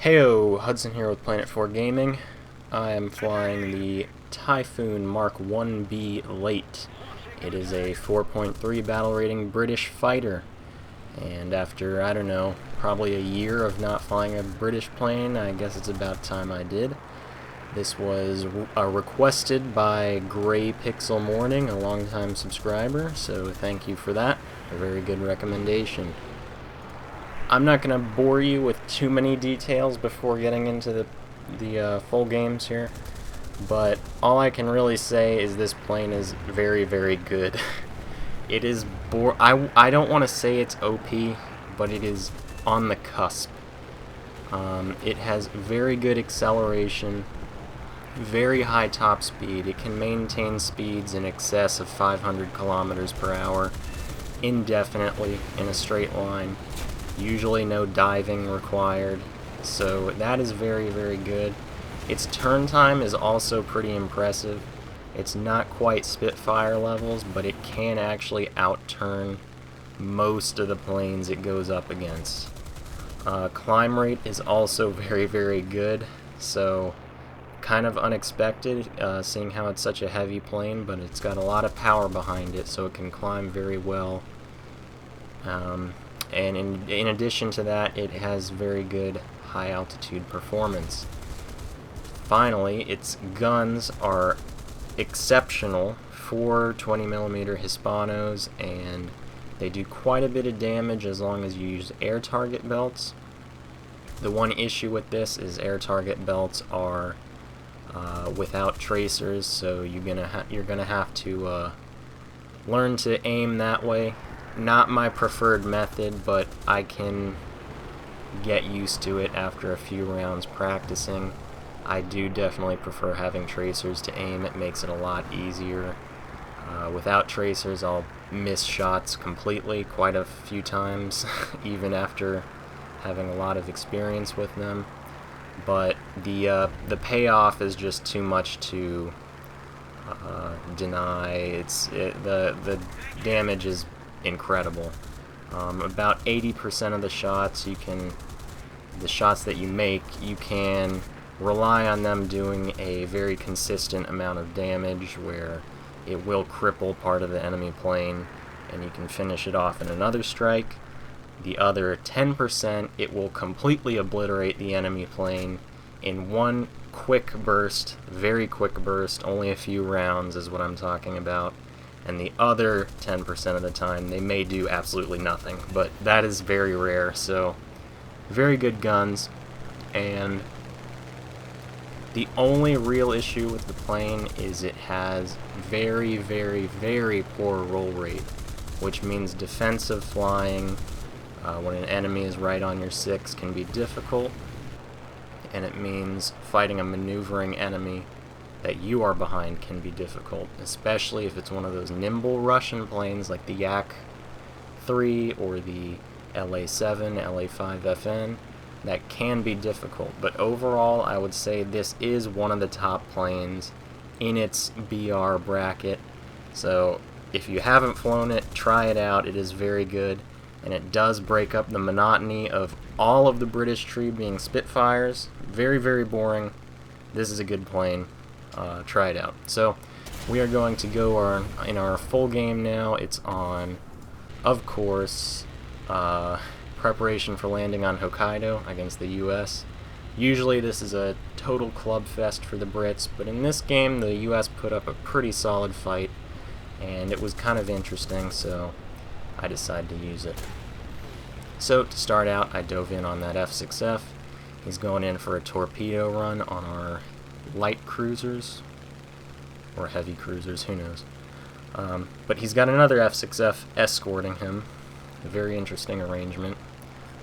Heyo, Hudson here with Planet 4 Gaming. I am flying the Typhoon Mark 1B Late. It is a 4.3 battle rating British fighter. And after, I don't know, probably a year of not flying a British plane, I guess it's about time I did. This was requested by Gray Pixel Morning, a longtime subscriber, so thank you for that. A very good recommendation. I'm not going to bore you with too many details before getting into the full games here, but all I can really say is this plane is very, very good. It is I don't want to say it's OP, but it is on the cusp. It has very good acceleration, very high top speed. It can maintain speeds in excess of 500 kilometers per hour indefinitely in a straight line. Usually no diving required, so that is very, very good. Its turn time is also pretty impressive. It's not quite Spitfire levels, but it can actually outturn most of the planes it goes up against. Climb rate is also very, very good, so kind of unexpected, seeing how it's such a heavy plane, but it's got a lot of power behind it, so it can climb very well. And in addition to that, it has very good high altitude performance. Finally, its guns are exceptional for 20mm Hispanos, and they do quite a bit of damage as long as you use air target belts. The one issue with this is air target belts are without tracers, so you're gonna have to learn to aim that way. Not my preferred method, but I can get used to it after a few rounds practicing. I do definitely prefer having tracers to aim. It makes it a lot easier. Without tracers, I'll miss shots completely quite a few times, even after having a lot of experience with them. But the payoff is just too much to deny. The damage is incredible. About 80% of the shots that you make, you can rely on them doing a very consistent amount of damage where it will cripple part of the enemy plane and you can finish it off in another strike. The other 10%, it will completely obliterate the enemy plane in one quick burst, very quick burst, only a few rounds is what I'm talking about. And the other 10% of the time, they may do absolutely nothing, but that is very rare, so very good guns. And the only real issue with the plane is it has very, very, very poor roll rate, which means defensive flying when an enemy is right on your 6 can be difficult, and it means fighting a maneuvering enemy that you are behind can be difficult, especially if it's one of those nimble Russian planes like the Yak-3 or the LA-7, LA-5FN. That can be difficult, but overall I would say this is one of the top planes in its BR bracket, so if you haven't flown it, try it out. It is very good, and it does break up the monotony of all of the British tree being Spitfires. Very, very boring. This is a good plane. Try it out. So we are going to go in our full game now. It's on, of course, preparation for landing on Hokkaido against the US. Usually this is a total club fest for the Brits, but in this game the US put up a pretty solid fight, and it was kind of interesting, so I decided to use it. So to start out, I dove in on that F6F. He's going in for a torpedo run on our light cruisers, or heavy cruisers, who knows. But he's got another F6F escorting him. A very interesting arrangement.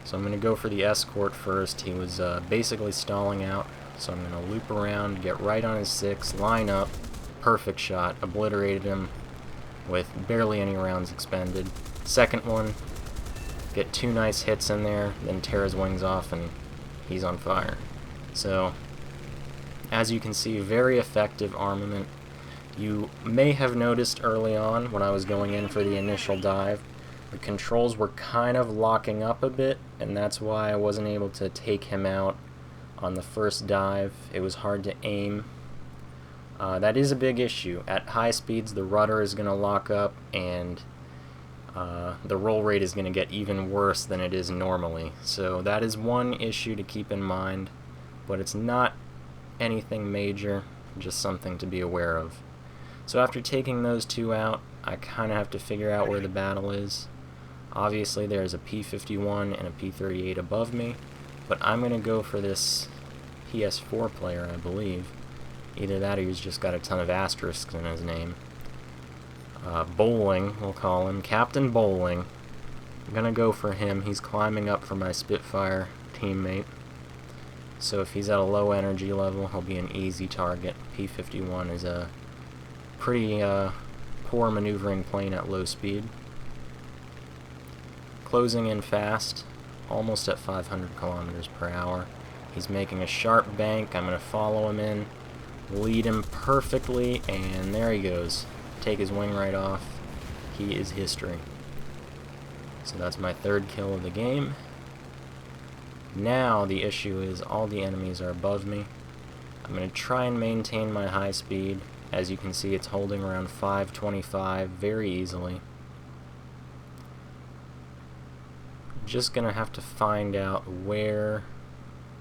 So I'm going to go for the escort first. He was basically stalling out, so I'm going to loop around, get right on his 6, line up, perfect shot, obliterated him with barely any rounds expended. Second one, get 2 nice hits in there, then tear his wings off and he's on fire. So as you can see, very effective armament. You may have noticed early on when I was going in for the initial dive, the controls were kind of locking up a bit, and that's why I wasn't able to take him out on the first dive. It was hard to aim. That is a big issue. At high speeds, the rudder is going to lock up, and the roll rate is going to get even worse than it is normally. So that is one issue to keep in mind, but it's not anything major, just something to be aware of. So after taking those two out, I kind of have to figure out where the battle is. Obviously there's a P-51 and a P-38 above me, but I'm going to go for this PS4 player, I believe. Either that or he's just got a ton of asterisks in his name. Bowling, we'll call him. Captain Bowling. I'm going to go for him. He's climbing up for my Spitfire teammate. So if he's at a low energy level, he'll be an easy target. P-51 is a pretty poor maneuvering plane at low speed. Closing in fast, almost at 500 kilometers per hour. He's making a sharp bank. I'm going to follow him in, lead him perfectly, and there he goes. Take his wing right off. He is history. So that's my third kill of the game. Now the issue is all the enemies are above me. I'm going to try and maintain my high speed. As you can see, it's holding around 525 very easily. Just going to have to find out where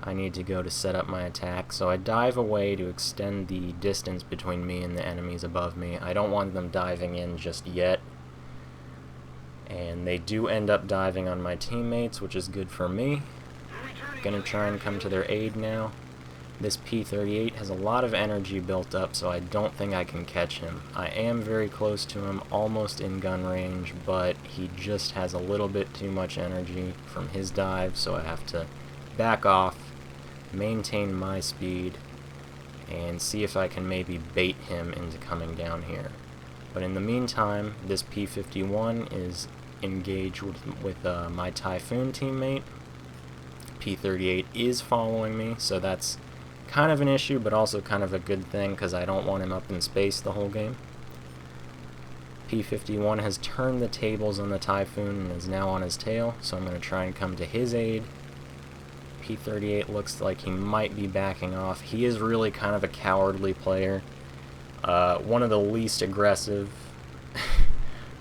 I need to go to set up my attack. So I dive away to extend the distance between me and the enemies above me. I don't want them diving in just yet. And they do end up diving on my teammates, which is good for me. Gonna try and come to their aid now. This P-38 has a lot of energy built up, so I don't think I can catch him. I am very close to him, almost in gun range, but he just has a little bit too much energy from his dive, so I have to back off, maintain my speed, and see if I can maybe bait him into coming down here. But in the meantime, this P-51 is engaged with my Typhoon teammate. P-38 is following me, so that's kind of an issue, but also kind of a good thing, because I don't want him up in space the whole game. P-51 has turned the tables on the Typhoon and is now on his tail, so I'm going to try and come to his aid. P-38 looks like he might be backing off. He is really kind of a cowardly player. One of the least aggressive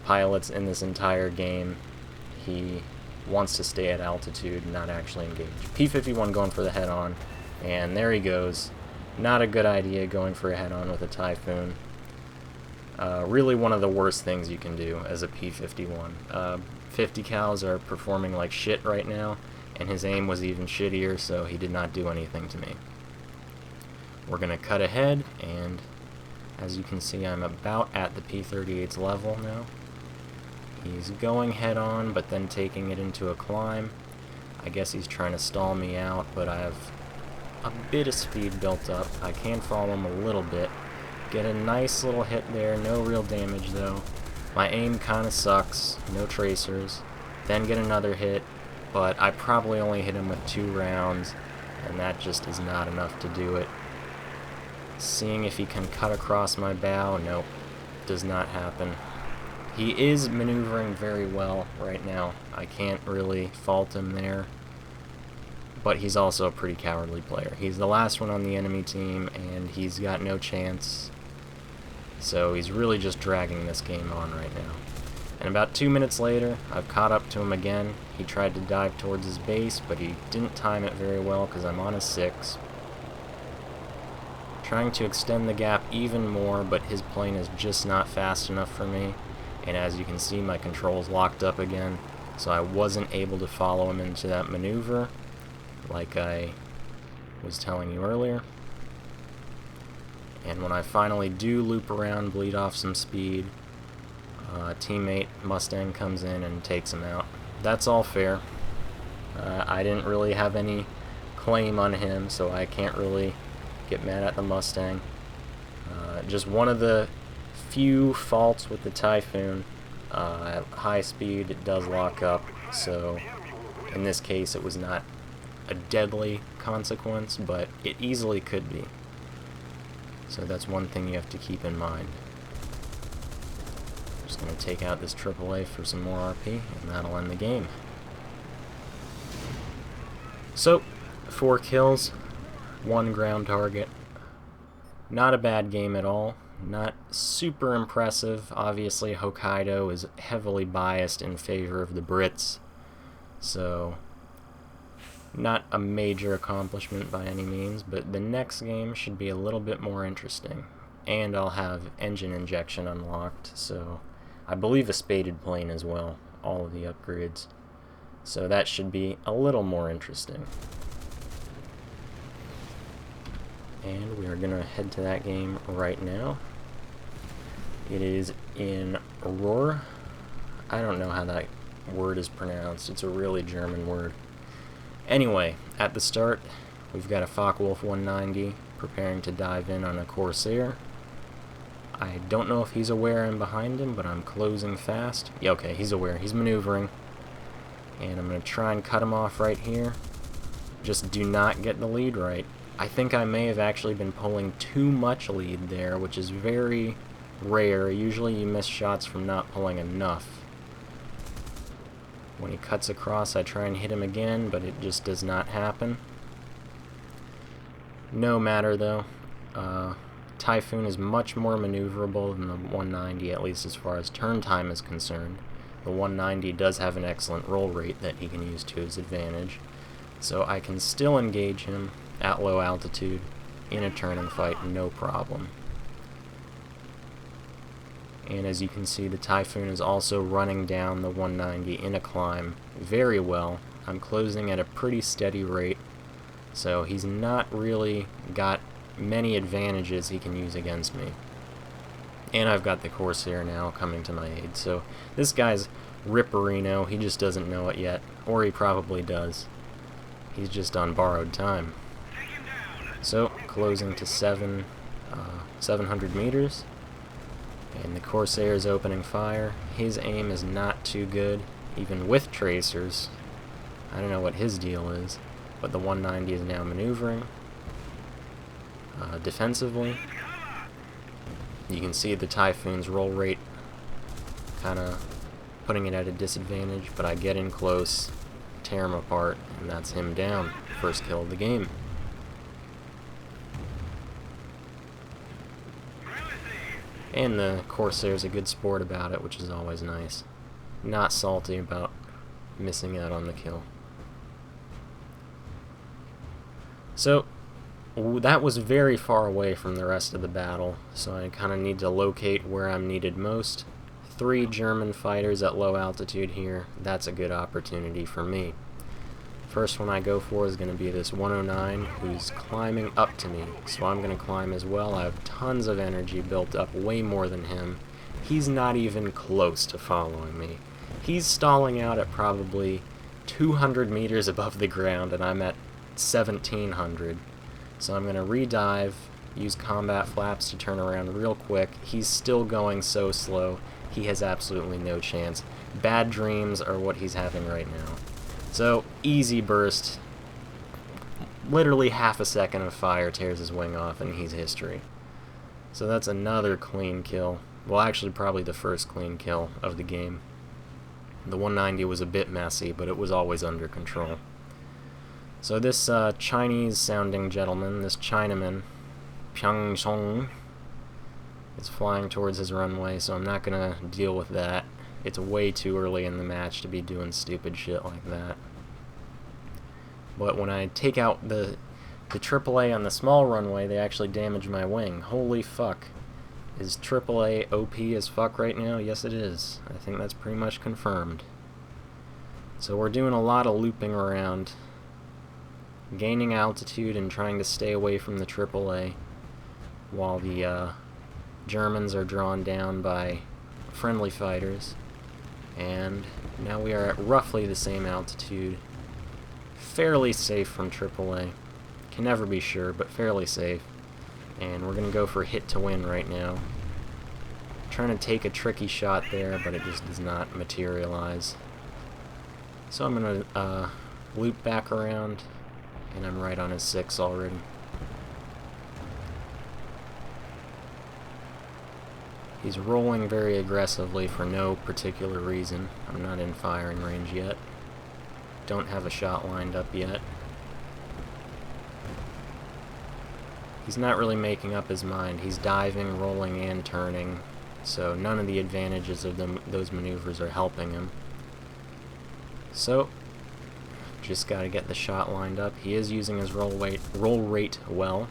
pilots in this entire game. He wants to stay at altitude and not actually engage. P-51 going for the head-on, and there he goes. Not a good idea going for a head-on with a Typhoon. Really one of the worst things you can do as a P-51. 50 cals are performing like shit right now, and his aim was even shittier, so he did not do anything to me. We're going to cut ahead, and as you can see, I'm about at the P-38's level now. He's going head-on, but then taking it into a climb. I guess he's trying to stall me out, but I have a bit of speed built up. I can follow him a little bit. Get a nice little hit there, no real damage though. My aim kinda sucks, no tracers. Then get another hit, but I probably only hit him with 2 rounds, and that just is not enough to do it. Seeing if he can cut across my bow, nope, does not happen. He is maneuvering very well right now. I can't really fault him there. But he's also a pretty cowardly player. He's the last one on the enemy team, and he's got no chance. So he's really just dragging this game on right now. And about 2 minutes later, I've caught up to him again. He tried to dive towards his base, but he didn't time it very well because I'm on a 6. Trying to extend the gap even more, but his plane is just not fast enough for me. And as you can see, my controls locked up again, so I wasn't able to follow him into that maneuver like I was telling you earlier. And when I finally do loop around, bleed off some speed, teammate Mustang comes in and takes him out. That's all fair. I didn't really have any claim on him, so I can't really get mad at the Mustang. Just one of the few faults with the Typhoon. At high speed it does lock up, so in this case it was not a deadly consequence, but it easily could be. So that's one thing you have to keep in mind. Just going to take out this AAA for some more RP, and that'll end the game. So, 4 kills. 1 ground target. Not a bad game at all. Not super impressive. Obviously, Hokkaido is heavily biased in favor of the Brits, so not a major accomplishment by any means, but the next game should be a little bit more interesting. And I'll have engine injection unlocked, so I believe a spaded plane as well, all of the upgrades. So that should be a little more interesting. And we are going to head to that game right now. It is in Rohr. I don't know how that word is pronounced. It's a really German word. Anyway, at the start, we've got a Focke-Wulf 190 preparing to dive in on a Corsair. I don't know if he's aware I'm behind him, but I'm closing fast. Yeah, okay, he's aware. He's maneuvering. And I'm going to try and cut him off right here. Just do not get the lead right. I think I may have actually been pulling too much lead there, which is very rare. Usually you miss shots from not pulling enough. When he cuts across, I try and hit him again, but it just does not happen. No matter, though. Typhoon is much more maneuverable than the 190, at least as far as turn time is concerned. The 190 does have an excellent roll rate that he can use to his advantage, so I can still engage him at low altitude in a turning fight, no problem. And as you can see, the Typhoon is also running down the 190 in a climb very well. I'm closing at a pretty steady rate, so he's not really got many advantages he can use against me. And I've got the Corsair now coming to my aid, so this guy's Ripperino. He just doesn't know it yet, or he probably does. He's just on borrowed time. So, closing to 700 meters. And the Corsair is opening fire. His aim is not too good, even with tracers. I don't know what his deal is, but the 190 is now maneuvering. Defensively, you can see the Typhoon's roll rate kind of putting it at a disadvantage, but I get in close, tear him apart, and that's him down. First kill of the game. And the Corsair's a good sport about it, which is always nice. Not salty about missing out on the kill. So, that was very far away from the rest of the battle, so I kind of need to locate where I'm needed most. 3 German fighters at low altitude here. That's a good opportunity for me. First one I go for is going to be this 109 who's climbing up to me, so I'm going to climb as well. I have tons of energy built up, way more than him. He's not even close to following me. He's stalling out at probably 200 meters above the ground, and I'm at 1700. So I'm going to redive, use combat flaps to turn around real quick. He's still going so slow, he has absolutely no chance. Bad dreams are what he's having right now. So, easy burst. Literally half a second of fire tears his wing off, and he's history. So that's another clean kill. Well, actually, probably the first clean kill of the game. The 190 was a bit messy, but it was always under control. So this Chinese-sounding gentleman, this Chinaman, Pyeongchong, is flying towards his runway, so I'm not going to deal with that. It's way too early in the match to be doing stupid shit like that. But when I take out the AAA on the small runway, they actually damage my wing. Holy fuck. Is AAA OP as fuck right now? Yes, it is. I think that's pretty much confirmed. So we're doing a lot of looping around, gaining altitude and trying to stay away from the AAA, while the Germans are drawn down by friendly fighters. And now we are at roughly the same altitude. Fairly safe from AAA. Can never be sure, but fairly safe. And we're going to go for hit to win right now. Trying to take a tricky shot there, but it just does not materialize. So I'm going to loop back around, and I'm right on his 6 already. He's rolling very aggressively for no particular reason. I'm not in firing range yet. Don't have a shot lined up yet. He's not really making up his mind. He's diving, rolling, and turning, so none of the advantages of those maneuvers are helping him. So, just gotta get the shot lined up. He is using his roll rate well.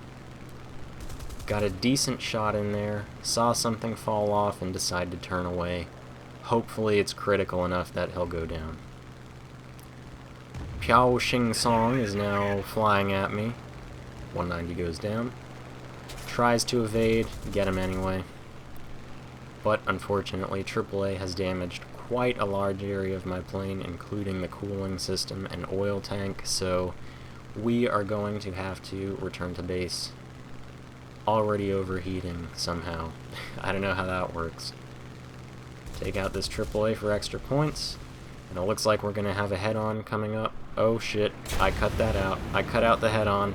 Got a decent shot in there, saw something fall off and decided to turn away. Hopefully it's critical enough that he'll go down. Piao Xing Song is now flying at me. 190 goes down. Tries to evade, get him anyway. But unfortunately, AAA has damaged quite a large area of my plane, including the cooling system and oil tank, so we are going to have to return to base. Already overheating somehow. I don't know how that works. Take out this AAA for extra points, and it looks like we're going to have a head-on coming up. Oh shit, I cut that out. I cut out the head-on.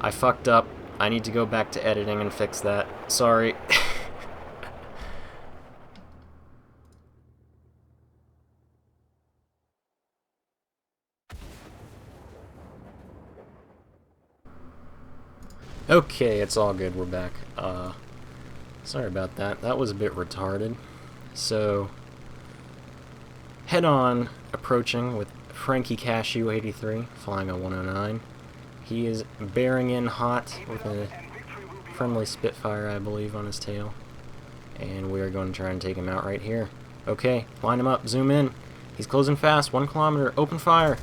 I fucked up. I need to go back to editing and fix that. Sorry. Okay, it's all good, we're back. Sorry about that. That was a bit retarded. So, head-on approaching with Frankie Cashew 83, flying a 109. He is bearing in hot with a friendly Spitfire, I believe, on his tail. And we are going to try and take him out right here. Okay, line him up, zoom in. He's closing fast, 1 kilometer, open fire.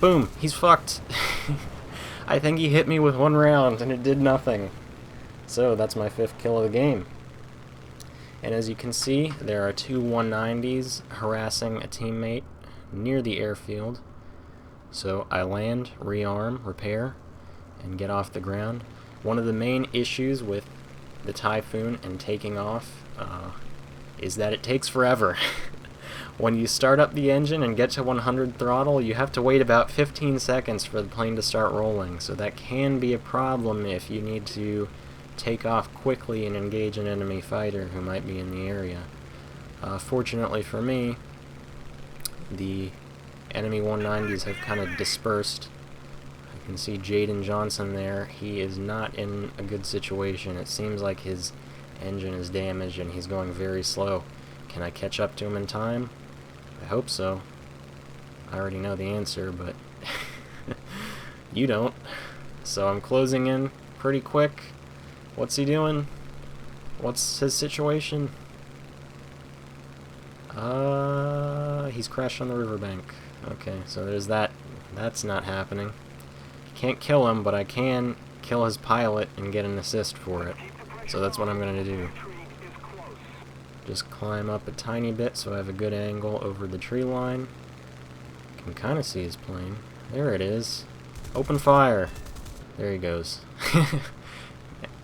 Boom, he's fucked. I think he hit me with 1 round and it did nothing. So that's my 5th kill of the game. And as you can see, there are 2 190s harassing a teammate near the airfield. So I land, rearm, repair, and get off the ground. One of the main issues with the Typhoon and taking off is that it takes forever. When you start up the engine and get to 100 throttle, you have to wait about 15 seconds for the plane to start rolling, so that can be a problem if you need to take off quickly and engage an enemy fighter who might be in the area. Fortunately for me, the enemy 190s have kind of dispersed. You can see Jaden Johnson there. He is not in a good situation. It seems like his engine is damaged and he's going very slow. Can I catch up to him in time? I hope so. I already know the answer, but you don't. So I'm closing in pretty quick. What's he doing? What's his situation? He's crashed on the riverbank. Okay, so there's that. That's not happening. Can't kill him, but I can kill his pilot and get an assist for it. So that's what I'm gonna do. Just climb up a tiny bit so I have a good angle over the tree line. Can kind of see his plane. There it is. Open fire. There he goes.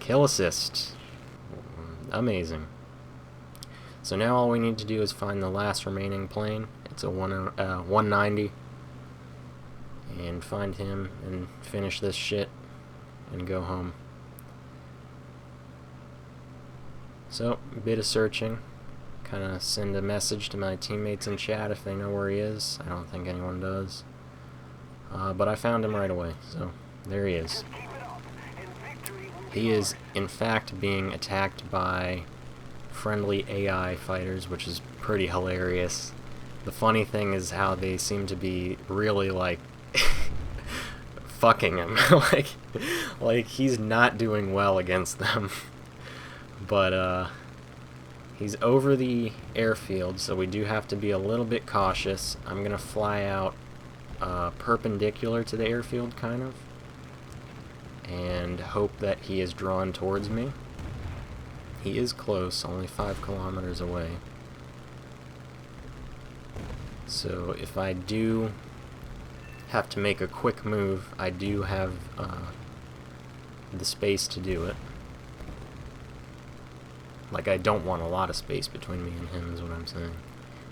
Kill assist. Amazing. So now all we need to do is find the last remaining plane. It's a 190. And find him and finish this shit and go home. So, a bit of searching. Kind of send a message to my teammates in chat if they know where he is. I don't think anyone does. But I found him right away, so there he is. He is, in fact, being attacked by friendly AI fighters, which is pretty hilarious. The funny thing is how they seem to be really, like, fucking him. like he's not doing well against them. But, he's over the airfield, so we do have to be a little bit cautious. I'm gonna fly out perpendicular to the airfield, kind of, and hope that he is drawn towards me. He is close, only 5 kilometers away. So if I do have to make a quick move, I do have the space to do it. Like, I don't want a lot of space between me and him, is what I'm saying.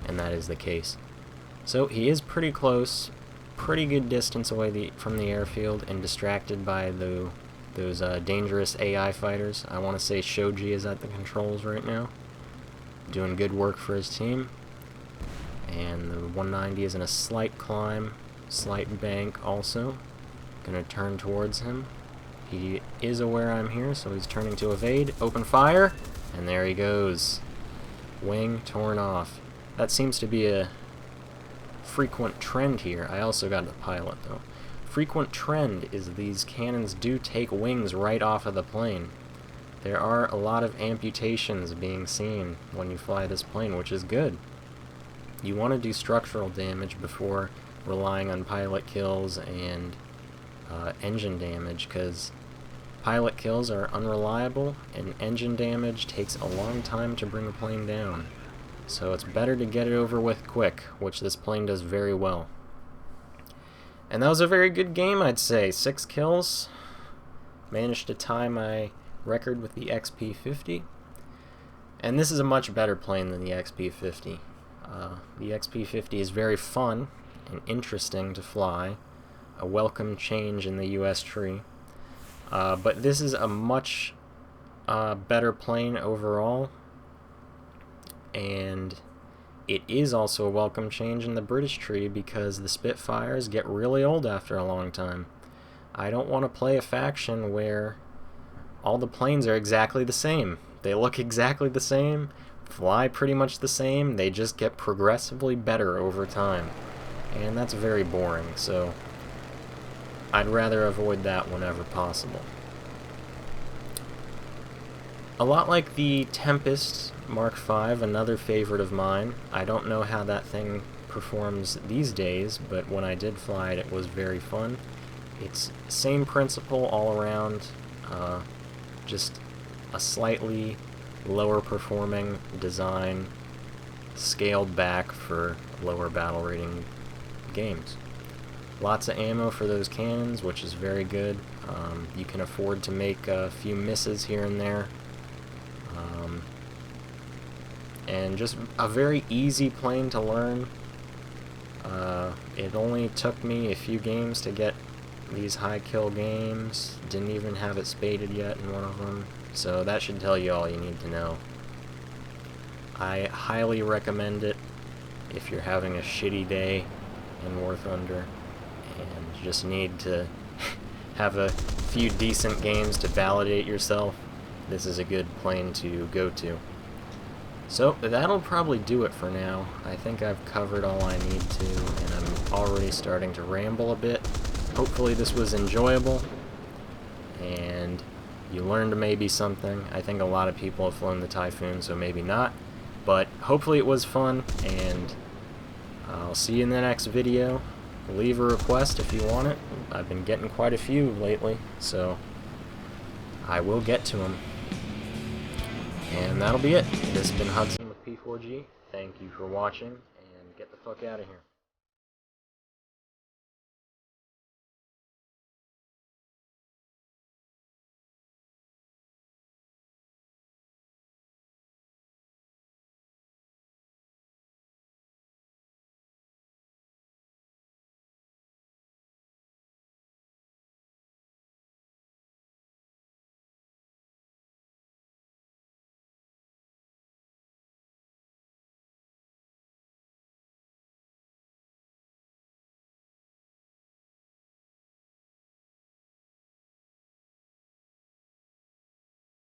And that is the case. So, he is pretty close, pretty good distance away from the airfield, and distracted by those dangerous AI fighters. I want to say Shoji is at the controls right now, doing good work for his team. And the 190 is in a slight climb, slight bank also. Gonna turn towards him. He is aware I'm here, so he's turning to evade. Open fire, and there he goes. Wing torn off. That seems to be a frequent trend here. I also got the pilot, though. Frequent trend is these cannons do take wings right off of the plane. There are a lot of amputations being seen when you fly this plane, which is good. You want to do structural damage before relying on pilot kills and engine damage, because pilot kills are unreliable and engine damage takes a long time to bring a plane down. So it's better to get it over with quick, which this plane does very well. And that was a very good game, I'd say. 6 kills. Managed to tie my record with the XP-50. And this is a much better plane than the XP-50. The XP-50 is very fun and interesting to fly. A welcome change in the US tree. But this is a much better plane overall. And it is also a welcome change in the British tree because the Spitfires get really old after a long time. I don't want to play a faction where all the planes are exactly the same. They look exactly the same, fly pretty much the same, they just get progressively better over time. And that's very boring, so I'd rather avoid that whenever possible. A lot like the Tempest Mark V, another favorite of mine. I don't know how that thing performs these days, but when I did fly it, it was very fun. It's same principle all around, just a slightly lower performing design, scaled back for lower battle rating games. Lots of ammo for those cannons, which is very good. You can afford to make a few misses here and there. And just a very easy plane to learn. It only took me a few games to get these high kill games. Didn't even have it spaded yet in one of them. So that should tell you all you need to know. I highly recommend it if you're having a shitty day in War Thunder and just need to have a few decent games to validate yourself. This is a good plane to go to. So that'll probably do it for now. I think I've covered all I need to, and I'm already starting to ramble a bit. Hopefully this was enjoyable, and you learned maybe something. I think a lot of people have flown the Typhoon, so maybe not. But hopefully it was fun, and I'll see you in the next video. Leave a request if you want it. I've been getting quite a few lately, so I will get to them. And that'll be it. This has been Hudson with P4G. Thank you for watching, and get the fuck out of here.